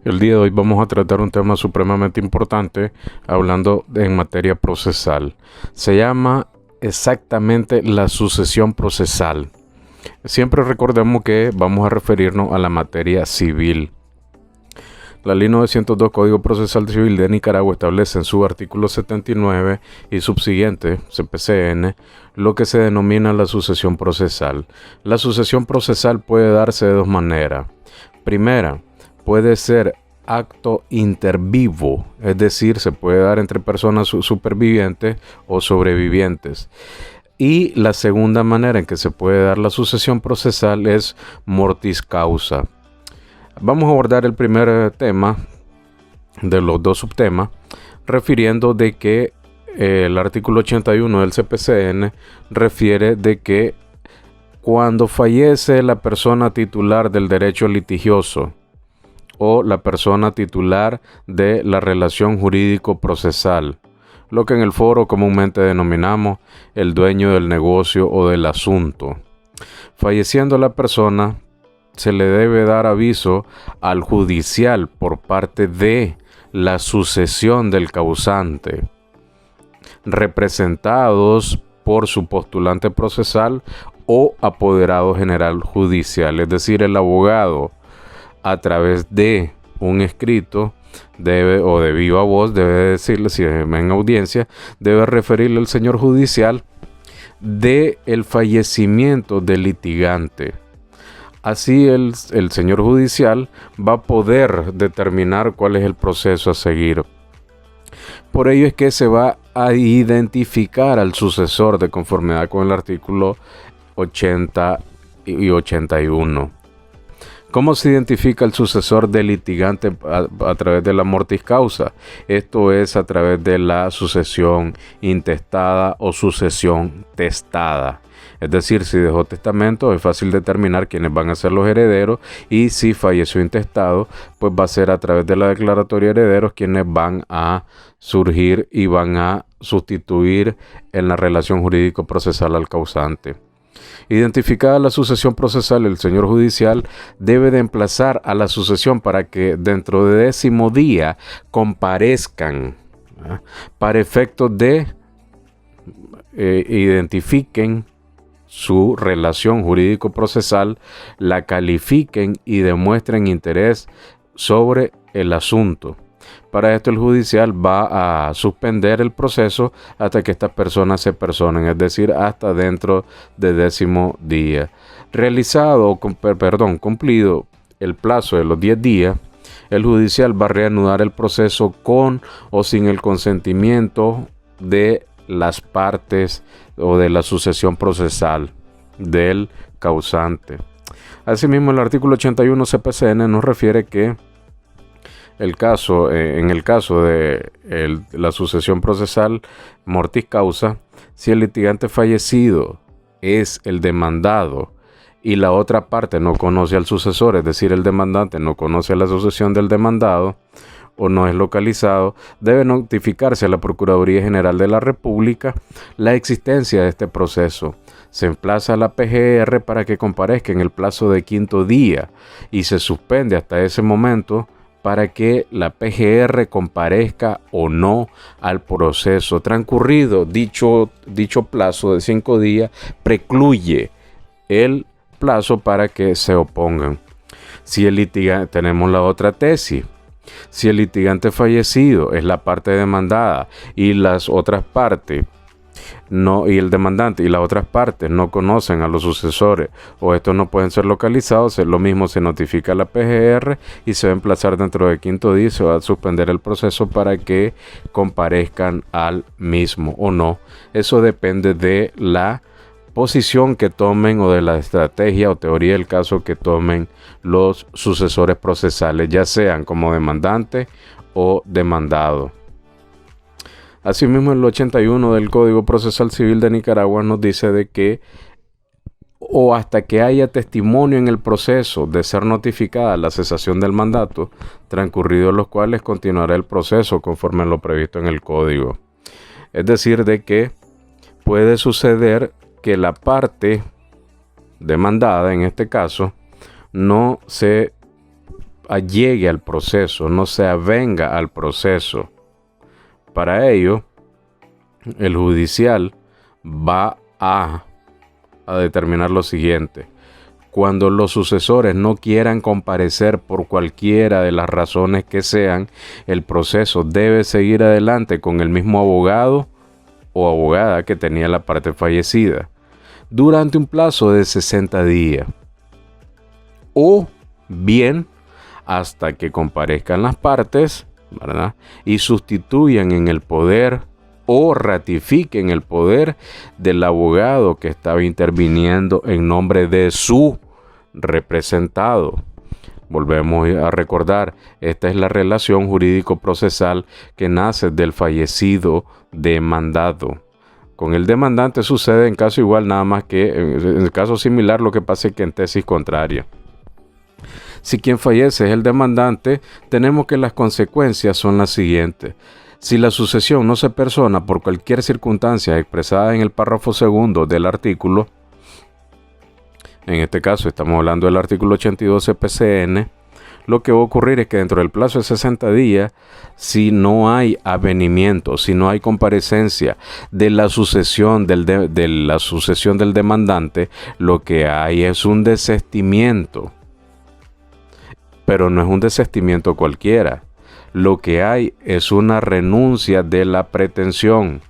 El día de hoy vamos a tratar un tema supremamente importante hablando en materia procesal. Se llama exactamente la sucesión procesal. Siempre recordemos que vamos a referirnos a la materia civil. La Ley 902 Código Procesal Civil de Nicaragua establece en su artículo 79 y subsiguiente, CPCN, lo que se denomina la sucesión procesal. La sucesión procesal puede darse de dos maneras. Primera, puede ser acto intervivo, es decir, se puede dar entre personas supervivientes o sobrevivientes. Y la segunda manera en que se puede dar la sucesión procesal es mortis causa. Vamos a abordar el primer tema de los dos subtemas, refiriendo de que el artículo 81 del CPCN refiere de que cuando fallece la persona titular del derecho litigioso o la persona titular de la relación jurídico-procesal, lo que en el foro comúnmente denominamos el dueño del negocio o del asunto. Falleciendo la persona, se le debe dar aviso al judicial por parte de la sucesión del causante, representados por su postulante procesal o apoderado general judicial, es decir, el abogado, a través de un escrito debe, o de viva voz, debe decirle, si es en audiencia, debe referirle al señor judicial de el fallecimiento del litigante. Así el señor judicial va a poder determinar cuál es el proceso a seguir. Por ello es que se va a identificar al sucesor de conformidad con el artículo 80 y 81. ¿Cómo se identifica el sucesor del litigante a través de la mortis causa? Esto es a través de la sucesión intestada o sucesión testada. Es decir, si dejó testamento, es fácil determinar quiénes van a ser los herederos, y si falleció intestado, pues va a ser a través de la declaratoria de herederos quienes van a surgir y van a sustituir en la relación jurídico-procesal al causante. Identificada la sucesión procesal, el señor judicial debe de emplazar a la sucesión para que dentro de 10º día comparezcan para efectos de identifiquen su relación jurídico-procesal, la califiquen y demuestren interés sobre el asunto. Para esto el judicial va a suspender el proceso hasta que estas personas se personen, es decir, hasta dentro de 10º día. Cumplido el plazo de los 10 días, el judicial va a reanudar el proceso con o sin el consentimiento de las partes o de la sucesión procesal del causante. Asimismo, el artículo 81 CPCN nos refiere que en el caso de la sucesión procesal mortis causa, si el litigante fallecido es el demandado y la otra parte no conoce al sucesor, es decir, el demandante no conoce a la sucesión del demandado o no es localizado, debe notificarse a la Procuraduría General de la República la existencia de este proceso. Se emplaza a la PGR para que comparezca en el plazo de 5º día y se suspende hasta ese momento para que la PGR comparezca o no al proceso. Transcurrido dicho plazo de 5 días, precluye el plazo para que se opongan. Si el litigante, tenemos la otra tesis. Si el litigante fallecido es la parte demandada y las otras partes no, y el demandante y las otras partes no conocen a los sucesores o estos no pueden ser localizados, lo mismo se notifica a la PGR y se va a emplazar dentro de 5º día y se va a suspender el proceso para que comparezcan al mismo o no. Eso depende de la posición que tomen o de la estrategia o teoría del caso que tomen los sucesores procesales, ya sean como demandante o demandado. Asimismo, el 81 del Código Procesal Civil de Nicaragua nos dice de que o hasta que haya testimonio en el proceso de ser notificada la cesación del mandato, transcurridos los cuales continuará el proceso conforme a lo previsto en el Código. Es decir, de que puede suceder que la parte demandada, en este caso, no se allegue al proceso, no se avenga al proceso. Para ello, el judicial va a determinar lo siguiente: cuando los sucesores no quieran comparecer por cualquiera de las razones que sean, el proceso debe seguir adelante con el mismo abogado o abogada que tenía la parte fallecida durante un plazo de 60 días. O bien hasta que comparezcan las partes, ¿verdad?, y sustituyan en el poder o ratifiquen el poder del abogado que estaba interviniendo en nombre de su representado. Volvemos a recordar, esta es la relación jurídico-procesal que nace del fallecido demandado. Con el demandante sucede en caso igual, nada más que en el caso similar, lo que pasa es que en tesis contraria. Si quien fallece es el demandante, tenemos que las consecuencias son las siguientes. Si la sucesión no se persona por cualquier circunstancia expresada en el párrafo segundo del artículo, en este caso estamos hablando del artículo 82 CPCN, lo que va a ocurrir es que dentro del plazo de 60 días, si no hay avenimiento, si no hay comparecencia de la sucesión del demandante, lo que hay es un desistimiento. Pero no es un desistimiento cualquiera. Lo que hay es una renuncia de la pretensión.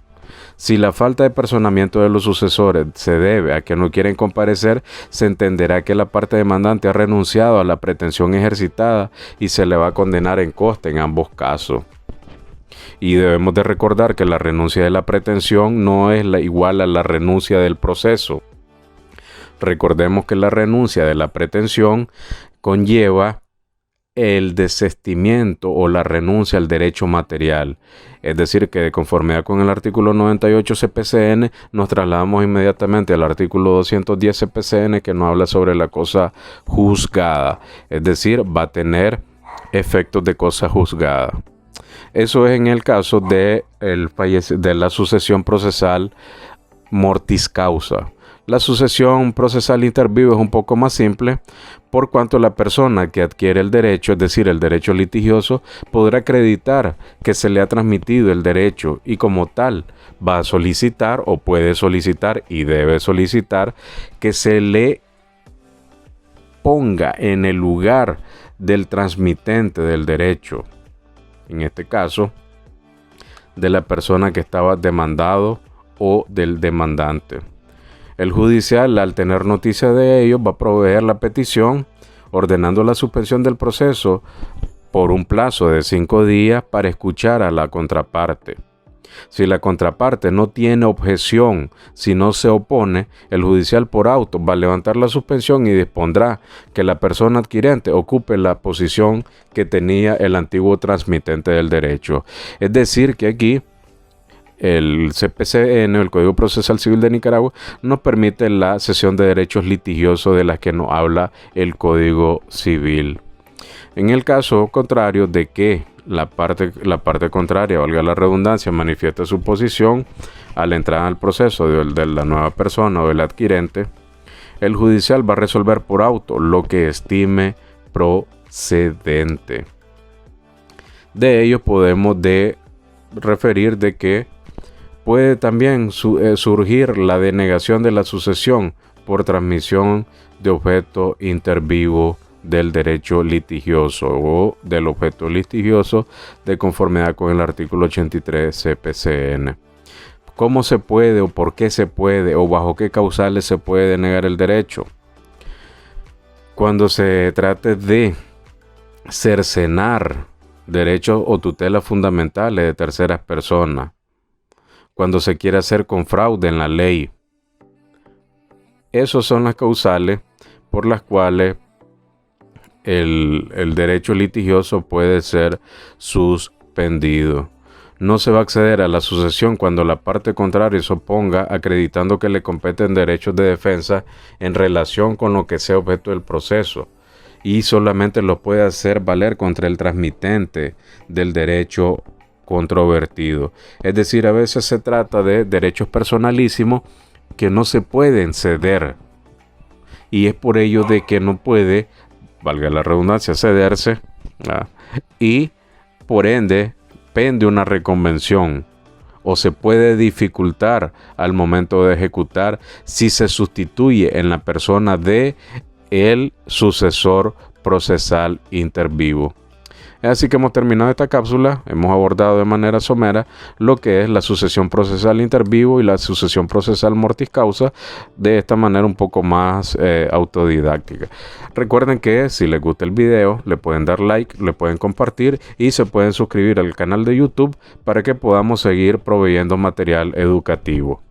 Si la falta de personamiento de los sucesores se debe a que no quieren comparecer, se entenderá que la parte demandante ha renunciado a la pretensión ejercitada y se le va a condenar en coste en ambos casos. Y debemos de recordar que la renuncia de la pretensión no es igual a la renuncia del proceso. Recordemos que la renuncia de la pretensión conlleva el desistimiento o la renuncia al derecho material. Es decir, que de conformidad con el artículo 98 CPCN nos trasladamos inmediatamente al artículo 210 CPCN, que nos habla sobre la cosa juzgada. Es decir, va a tener efectos de cosa juzgada. Eso es en el caso de la sucesión procesal mortis causa. La sucesión procesal inter vivo es un poco más simple, por cuanto la persona que adquiere el derecho, es decir, el derecho litigioso, podrá acreditar que se le ha transmitido el derecho y como tal va a solicitar o puede solicitar y debe solicitar que se le ponga en el lugar del transmitente del derecho, en este caso, de la persona que estaba demandado o del demandante. El judicial, al tener noticia de ello, va a proveer la petición ordenando la suspensión del proceso por un plazo de 5 días para escuchar a la contraparte. Si la contraparte no tiene objeción, si no se opone, el judicial por auto va a levantar la suspensión y dispondrá que la persona adquirente ocupe la posición que tenía el antiguo transmitente del derecho. Es decir, que aquí el CPCN, el Código Procesal Civil de Nicaragua, nos permite la cesión de derechos litigiosos de las que nos habla el Código Civil. En el caso contrario de que la parte contraria, valga la redundancia, manifiesta su posición al entrar al proceso de la nueva persona o del adquirente, el judicial va a resolver por auto lo que estime procedente. De ello podemos referir de que puede también surgir la denegación de la sucesión por transmisión de objeto inter vivo del derecho litigioso o del objeto litigioso de conformidad con el artículo 83 CPCN. ¿Cómo se puede o por qué se puede o bajo qué causales se puede denegar el derecho? Cuando se trate de cercenar derechos o tutelas fundamentales de terceras personas, cuando se quiere hacer con fraude en la ley. Esas son las causales por las cuales el derecho litigioso puede ser suspendido. No se va a acceder a la sucesión cuando la parte contraria se oponga acreditando que le competen derechos de defensa en relación con lo que sea objeto del proceso, y solamente lo puede hacer valer contra el transmitente del derecho controvertido. Es decir, a veces se trata de derechos personalísimos que no se pueden ceder, y es por ello de que no puede valga la redundancia, cederse, y por ende pende una reconvención o se puede dificultar al momento de ejecutar si se sustituye en la persona de el sucesor procesal inter vivo. Así que hemos terminado esta cápsula, hemos abordado de manera somera lo que es la sucesión procesal inter vivo y la sucesión procesal mortis causa, de esta manera un poco más autodidáctica. Recuerden que si les gusta el video, le pueden dar like, le pueden compartir y se pueden suscribir al canal de YouTube para que podamos seguir proveyendo material educativo.